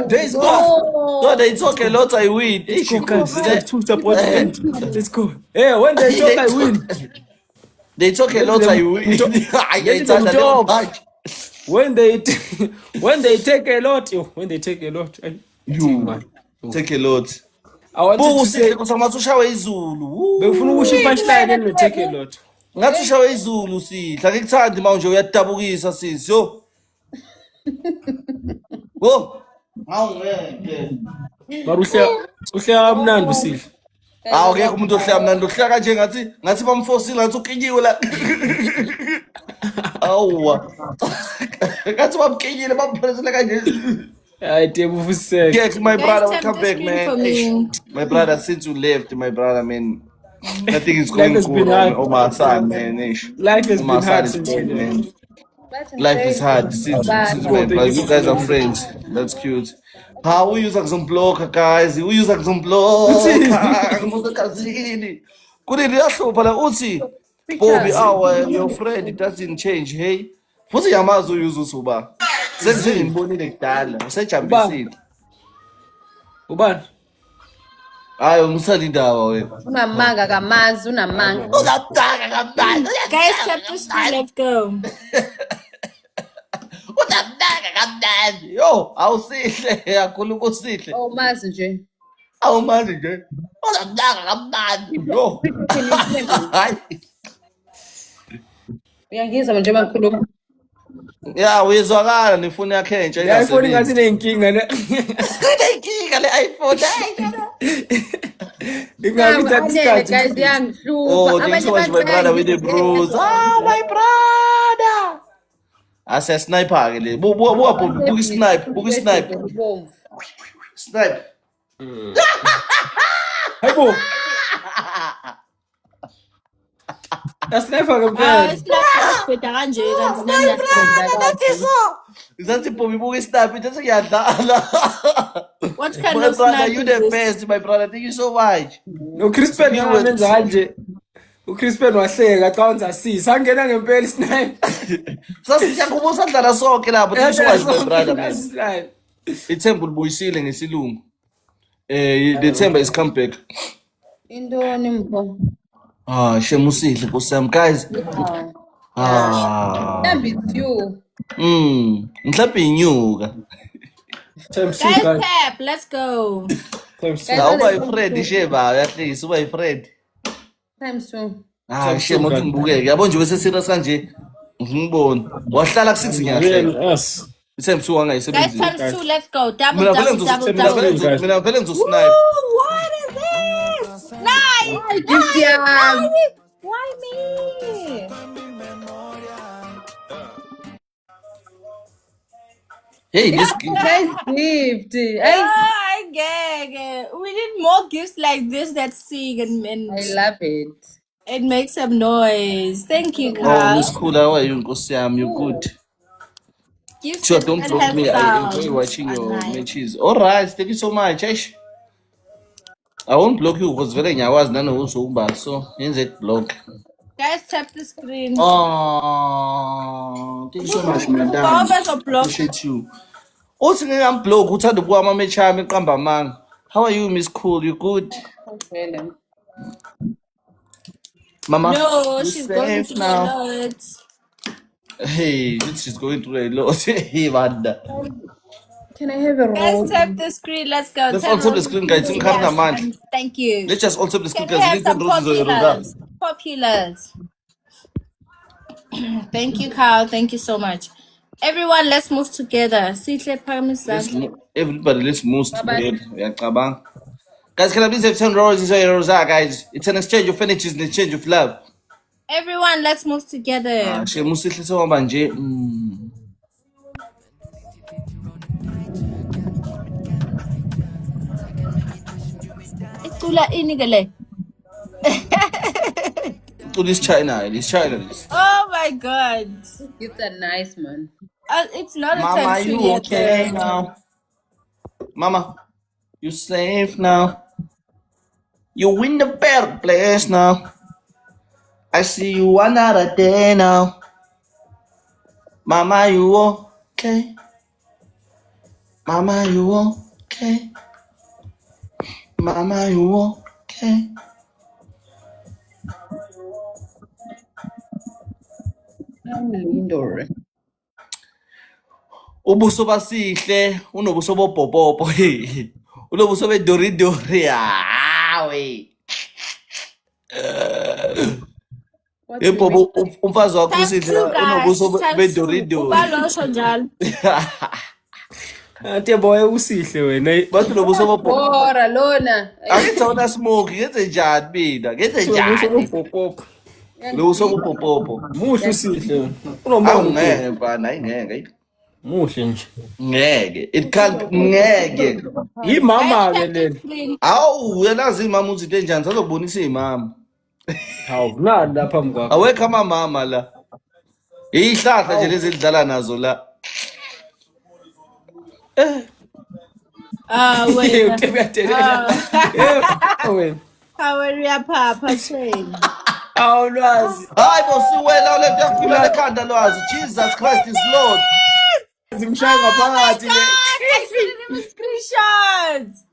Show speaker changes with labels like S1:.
S1: 4 days off. So they talk a lot, I win. Hey, she
S2: Guys,
S1: could
S2: it's 2 disappointment. Let's go. Hey, when they talk, I win.
S1: They talk a
S2: Let
S1: lot,
S2: them
S1: I win.
S2: talk. Let them talk. When they take a lot, when they take a lot,
S1: You take a lot.
S2: I wanted to say,
S1: ngathi ushawe izulu.
S2: bengifuna ukusho i-punchline and take a lot.
S1: Ngathi ushawe izulu Sihla. Ngikuthandi manje uyadabukisa sisi. Yo. Wo. Awungeke.
S2: Mara uhleka kamnandi uSihle.
S1: Awukekho umuntu ohlala mnandi ohlala kanje ngathi bamfosile ngathi ukinyiwe la. Awwa. Ngathi bamkinyile bamphosile kanje.
S2: Hayi tebufuseke.
S1: Yes, my brother will come back, man. My brother, since you left, my brother, man. Nothing is going good on my son, man.
S2: Life has been hard
S1: is
S2: since
S1: good,
S2: you
S1: man. Life is hard. Since my brother, you guys are friends. That's cute. How we use some block, guys? We use some block. Couldn't Uzi. Bobby, your friend, it doesn't change, hey? Futhi yamazi uyuza usuba. Sengibonile kudala, usejambisile.
S2: Ubani?
S1: Hayi ungisali indaba wena.
S3: Unamanga kamazi, unamanga.
S1: Unamanga kabanzi.
S4: Guys, chapter 3, let's go.
S1: Unamanga kabanzi. Yo, awusihle, yakhuluma usihle.
S3: Awumazi nje.
S1: Awumazi nje. Unamanga kabanzi. Yo. Hayi.
S3: Uyangizwa manje makhuluma.
S1: Ya, uyezwakala nefoni yakhe entsha
S2: Le iPhone ngathi nenkinga ne.
S1: Inkinga le iPhone.
S2: Ingabi thatha isikhathi.
S3: Guys, yangihlupha.
S1: Oh, thanks so much, my brother, with the bros. Ah, my brother. Ase sniper ke le. Buki snipe, buki snipe. Snipe.
S2: Hayibo. Asniper ngempela.
S4: Siphetha kanje kanti nani
S1: Ngathi Bobby buki snipe into sekuyadlala.
S4: What kind
S1: My
S4: of
S1: brother,
S4: snipe
S1: you
S4: is
S1: the
S4: this?
S1: best, my brother. Thank you so much.
S2: UCrispin ngenza kanje. UCrispin wahleka xa wenza sisi. Angena ngempela isnipe.
S1: Sasiyakhubuza sadlala sonke lapho. Thank you so much, my brother, man.
S2: Snipe.
S1: Ithemba libuyisile ngesilungu. The Themba is come back.
S3: Intoni mpho?
S1: Ah, shemusihle kusam guys.
S3: Damn it's you.
S1: Mhlawumbe inyuka.
S2: Times 2
S4: Guys,
S2: guys.
S4: tap, let's go.
S2: Times 2.
S1: Awuba ifriend sheba, yahlisa uba ifriend.
S3: Times 2.
S1: Shema uthi ngibukeke. Yabo nje bese serious kanje. Ngibona. Wahlala ku6 ngiyahleka.
S2: Yes.
S1: Times 2
S4: Guys,
S1: angayisebenzisi.
S4: times 2, let's go. Double,
S1: Mina
S4: double,
S1: vele
S4: double,
S1: mina
S4: double.
S1: vele mina vele ngizosnipe.
S4: Ooh, what is this? Nice.
S3: Gift yami.
S4: Why me?
S1: Hey, this
S3: Guys, gift.
S4: I get. We need more gifts like this that sing and
S3: I love it.
S4: it makes some noise. Thank you,
S1: Oh,
S4: Carl.
S1: Miss Cool, how are you, Nkosi yami? You good?
S4: Gifts
S1: Sure,
S4: that
S1: don't block
S4: have
S1: me. I enjoy
S4: sound.
S1: watching your
S4: Online.
S1: matches. All right, thank you so much. Eish. I won't block you because very nyawazi nanokuthi uba so yenze block.
S4: Guys, tap the screen.
S1: Oh, thank you so much, madam.
S4: Always a block.
S1: Appreciate you. Uthi ngingamblock uthanda ukuwa ama-match ami eqamba amanga. How are you, Miss Cool? You good? Mama?
S4: No,
S1: you
S4: she's going
S1: safe
S4: to
S1: now?
S4: the lot.
S1: Hey, she's going through a lot. Hey, Vanda.
S3: Can I have a roll?
S4: Guys, tap the screen. Let's go.
S1: Let's
S4: Tap
S1: also
S4: on
S1: the screen, guys.
S4: Yes,
S1: Inkarna man.
S4: thank you.
S1: Let's just also the
S4: Can
S1: screen,
S4: we
S1: guys.
S4: have
S1: Little
S4: some
S1: roses on your
S4: populars? Populars. Thank you, Carl. Thank you so much. Everyone, let's move together. Sihle Parmesan.
S1: Everybody, let's move together. Uyacabanga. Guys, can I please have 10 roses in your rosa, guys? It's an exchange of energy, an exchange of love.
S4: Everyone, let's move together.
S1: Shemusihle sohamba nje.
S4: Icula ini ke le?
S1: This China, this China. This.
S4: Oh my God.
S3: It's a nice man.
S4: It's not a
S1: Mama,
S4: tattoo
S1: you
S4: yet,
S1: okay
S4: though.
S1: now? Mama, you safe now? You in the better place now. I see you another day now. Mama, you okay? Mama, you okay? Mama, you okay?
S3: Lindo.
S1: Ubuso basihle, unobuso bopopopo. Unobuso bedoridori. Ah, we.
S3: What's the
S1: Epobo umfazi wakho
S4: Time
S1: usihle
S4: two, guys.
S1: unobuso
S4: Time two.
S1: bedoridori.
S4: Ubalo osho njalo.
S2: Ate boy usihle wena.
S1: Bathi unobuso bopopopo.
S3: Bora, Lona.
S1: Angithi awuna smoke, ngenze njani mina? Ngenze njani?
S2: Popopo.
S1: Unobuso bopopopo.
S2: Muhle usihle wena. Unombona
S1: Awungeke mfana, ayingeke.
S2: muhle nje.
S1: Ngeke. It can't ngeke.
S2: Yimama ke lena.
S1: Awu, uyalazi imama uzinto enjani, sazokubonisa imama.
S2: Hawu nani lapha mkwakho.
S1: Awekho amamama la. Ihlahla nje lezi elidlala nazo la.
S4: Wena.
S2: Uyathelela. Wena.
S4: Haweria papa train.
S2: Awulwazi.
S1: Hayi bosiwela le nto yakufika ekhanda lwazi. Jesus Christ is Lord.
S2: Zimshaya ngaphakathi le.
S4: Screenshots.